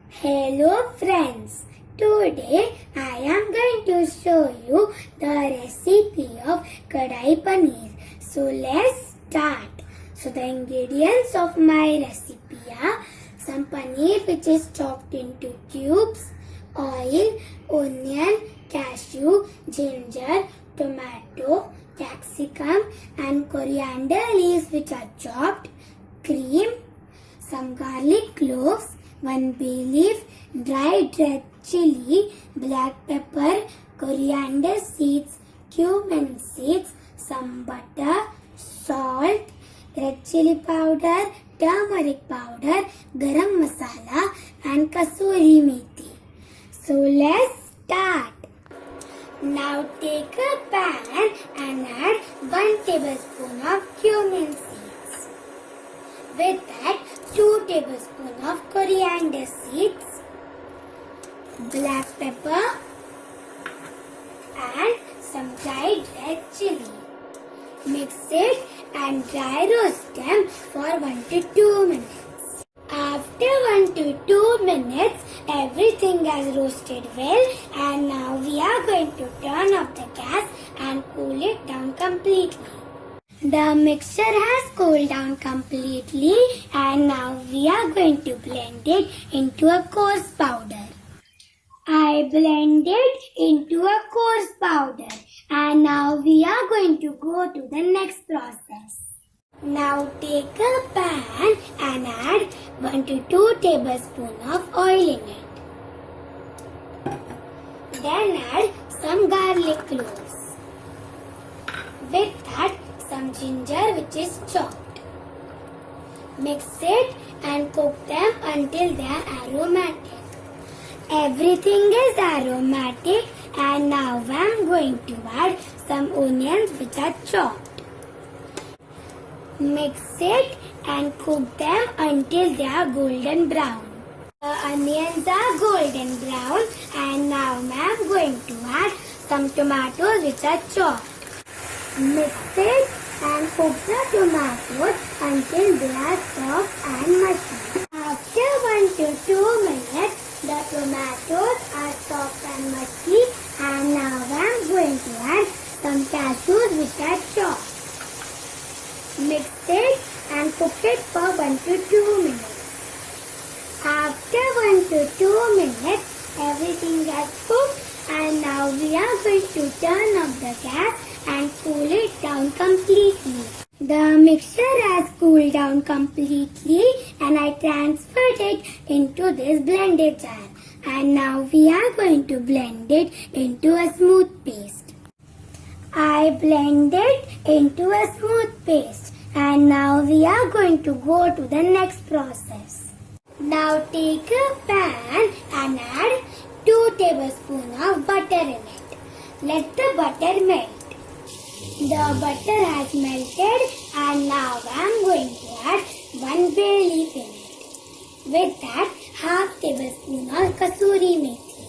Hello friends, today I am going to show you the recipe of Kadai Paneer. So let's start. So the ingredients of my recipe are some paneer which is chopped into cubes, oil, onion, cashew, ginger, tomato, capsicum and coriander leaves which are chopped, cream, some garlic cloves, 1 bay leaf, dried red chili, black pepper, coriander seeds, cumin seeds, some butter, salt, red chili powder, turmeric powder, garam masala and kasuri methi. So let's start. Now take a pan and add 1 tablespoon of cumin seeds. With that, 2 tablespoons of coriander seeds, black pepper and some dried red chili. Mix it and dry roast them for 1 to 2 minutes. After 1 to 2 minutes, everything has roasted well and now we are going to turn off the gas and cool it down completely. The mixture has cooled down completely and now we are going to blend it into a coarse powder. I blended into a coarse powder and now we are going to go to the next process. Now take a pan and add 1 to 2 tablespoons of oil in it. Then add some garlic cloves. With that, some ginger which is chopped. Mix it and cook them until they are aromatic. Everything is aromatic and now I am going to add some onions which are chopped. Mix it and cook them until they are golden brown. The onions are golden brown and now I am going to add some tomatoes which are chopped. Mix it and cook the tomatoes until they are soft and mushy. After 1 to 2 minutes, the tomatoes are soft and mushy and now I am going to add some cashews which are chopped. Mix it and cook it for 1 to 2 minutes. After 1 to 2 minutes, everything has cooked and now we are going to turn off the gas and cool it down completely. The mixture has cooled down completely and I transferred it into this blender jar. And now we are going to blend it into a smooth paste. I blended into a smooth paste and now we are going to go to the next process. Now take a pan and add 2 tablespoons of butter in it. Let the butter melt. The butter has melted and now I am going to add 1 bay leaf in it. With that, half tablespoon of kasuri methi.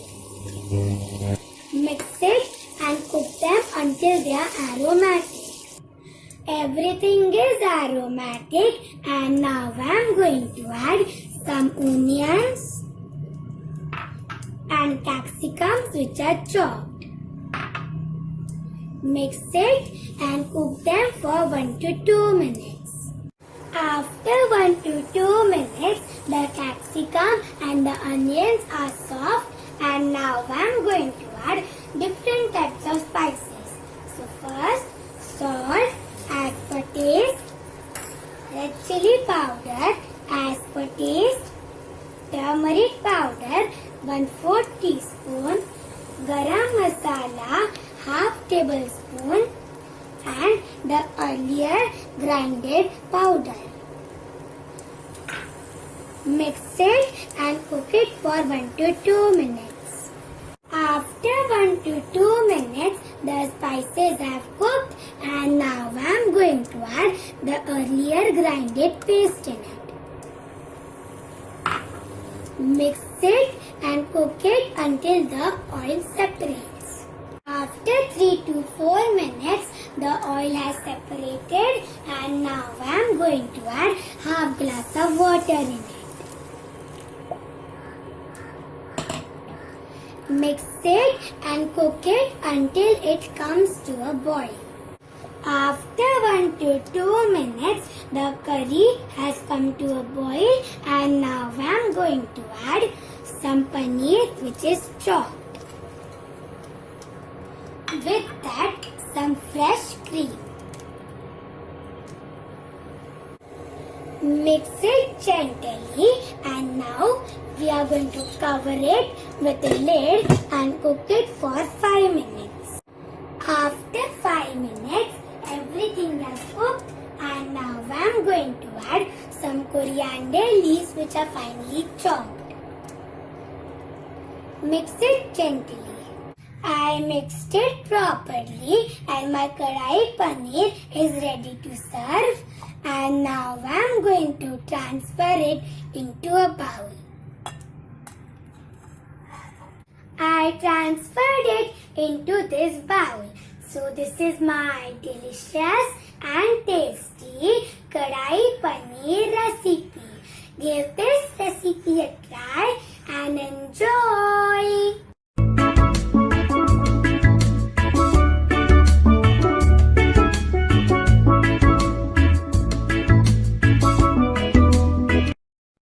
Mix it and cook them until they are aromatic. Everything is aromatic and now I am going to add some onions and capsicums which are chopped. Mix it and cook them for 1 to 2 minutes. After 1 to 2 minutes, the capsicum and the onions are soft and now I am going to add different types of spices. So first, salt as per taste, red chili powder as per taste, turmeric powder 1/4 teaspoon, garam masala half tablespoon and the earlier grinded powder. Mix it and cook it for 1 to 2 minutes. After 1 to 2 minutes, the spices have cooked and now I am going to add the earlier grinded paste in it. Mix it and cook it until the oil separates. After 3 to 4 minutes, the oil has separated and now I am going to add half glass of water in it. Mix it and cook it until it comes to a boil. After 1 to 2 minutes, the curry has come to a boil, and now I am going to add some paneer which is chopped. With that, some fresh cream. Mix it gently, and now we are going to cover it with a lid and cook it for 5 minutes. After 5 minutes, everything is cooked, and now I am going to add some coriander leaves which are finely chopped. Mix it gently. I mixed it properly, and my Kadai paneer is ready to serve. And now I am going to transfer it into a bowl. I transferred it into this bowl. So this is my delicious and tasty Kadai Paneer recipe. Give this recipe a try